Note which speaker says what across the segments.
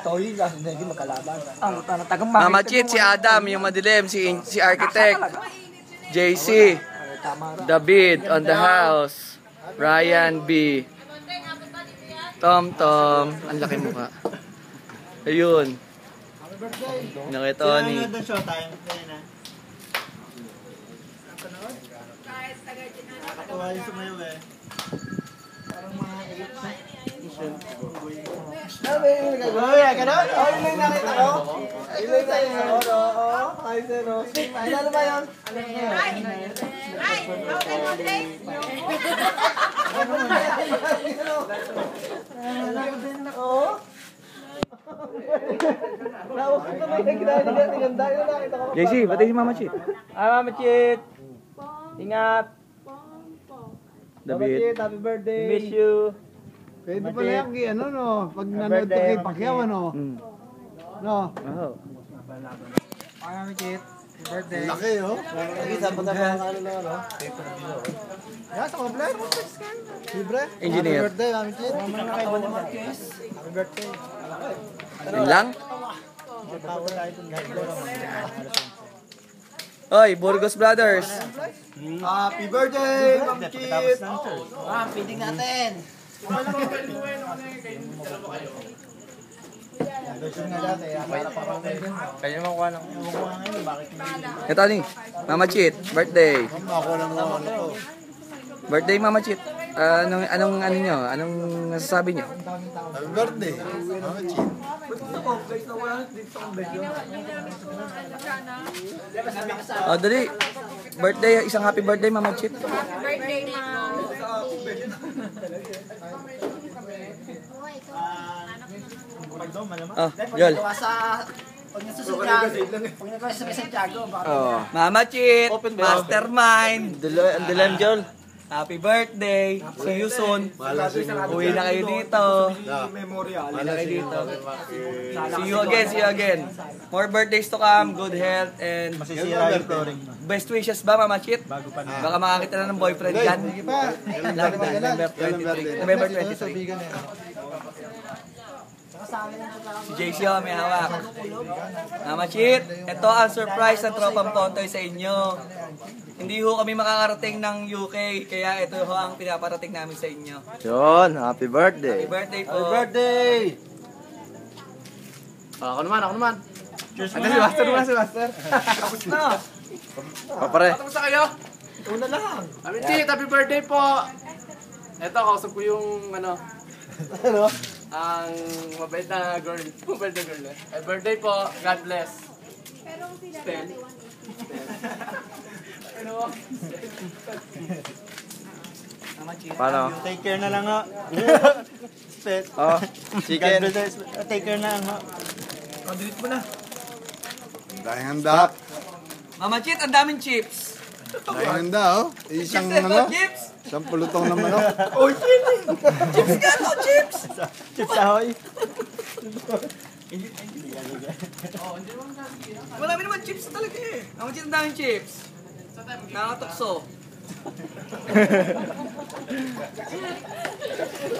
Speaker 1: Toy, kasi hindi magkalaban. Ang tagang
Speaker 2: Mama Chit, si Adam, yung madilim, si Architect, JC, David on the house, Ryan B, Tom, ang laki mukha. Ayun. Nakita Tony.
Speaker 3: Nakakatawa yung sumayaw eh. Parang mga sabi yung gagawin. Ay, gano'n? Oh, yun yung nakita ko. Yun yung nakita ko. Ay, sino? Ano ba yun?
Speaker 4: Ay, okay mo, Blake?
Speaker 3: Oo. Lawak ko na may naganda yun nakita ko.
Speaker 2: JC, pati si Mama Chit.
Speaker 1: Mama Chit. Ingat.
Speaker 2: David.
Speaker 3: Happy birthday.
Speaker 1: Miss you.
Speaker 5: Pwede pala yung ano no, pag nanood ka kay Pacquiao ano. No.
Speaker 2: Oh.
Speaker 1: Mama Chit. Happy birthday.
Speaker 5: Laki oh.
Speaker 3: Lagi sa punta ng ano na no. Yeah, sa kompleto. Libre.
Speaker 2: Engineer.
Speaker 3: Happy birthday, Mami Chit. Happy birthday.
Speaker 2: Yun lang? Oy, Burgos Brothers.
Speaker 3: Happy birthday, Mami Chit. Feeding natin.
Speaker 1: Kaya makuha lang.
Speaker 2: Ito ni, Mama Chit, birthday.
Speaker 3: Ako lang mo ano to.
Speaker 2: Birthday Mama Chit. Anong ano nyo? Anong nasasabi nyo?
Speaker 3: Happy birthday, Mami Chit.
Speaker 2: Oh, dali. Birthday, isang happy birthday Mama Chit.
Speaker 4: Birthday, Mom.
Speaker 2: Oh, Jol.
Speaker 3: Pag nagsusunod sa Santiago,
Speaker 2: Oh, Mama Chit, Mastermind. Ang dilam Jol. Happy birthday. See you soon. Uwi na kayo dito. Uwi na kayo dito. See you again. More birthdays to come. Good health and
Speaker 3: masisira yung flooring.
Speaker 2: best wishes ba, Mama Chit? Baka makakita na ng boyfriend yan. November 23. Si JC may hawak. Mama Chit, ito ang surprise ng Tropang Pontoy sa inyo. Hindi ho kami makakarating ng UK, kaya ito ho ang pinaparating namin sa inyo.
Speaker 3: Yun, happy birthday.
Speaker 2: Happy birthday po.
Speaker 3: Happy birthday.
Speaker 1: Ako naman.
Speaker 3: Cheers mo na. Si Master.
Speaker 1: Tapos na.
Speaker 3: Papare.
Speaker 1: Tapos na kayo?
Speaker 3: Una lang.
Speaker 1: Mami Chit, happy birthday po. Ito, kausap ko yung ano,
Speaker 3: Ano?
Speaker 1: ang mabait na girl. Mabait na girl eh. Happy birthday po. God bless. Stel. Ano?
Speaker 2: Paano?
Speaker 3: Take care na lang ha.
Speaker 2: Oh, chicken.
Speaker 3: Take care na lang ha.
Speaker 1: Delete mo na.
Speaker 5: Dahil handa.
Speaker 2: Mama Chit, ang daming chips.
Speaker 5: Dahil handa oh. Isang ano,
Speaker 2: Chips?
Speaker 5: isang pulutong na manok.
Speaker 2: Oh, chips ka to, chips.
Speaker 3: Chips ahoy.
Speaker 2: Marami naman chips talaga eh. Mama Chit, ang daming chips. Nakatukso.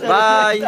Speaker 2: Bye!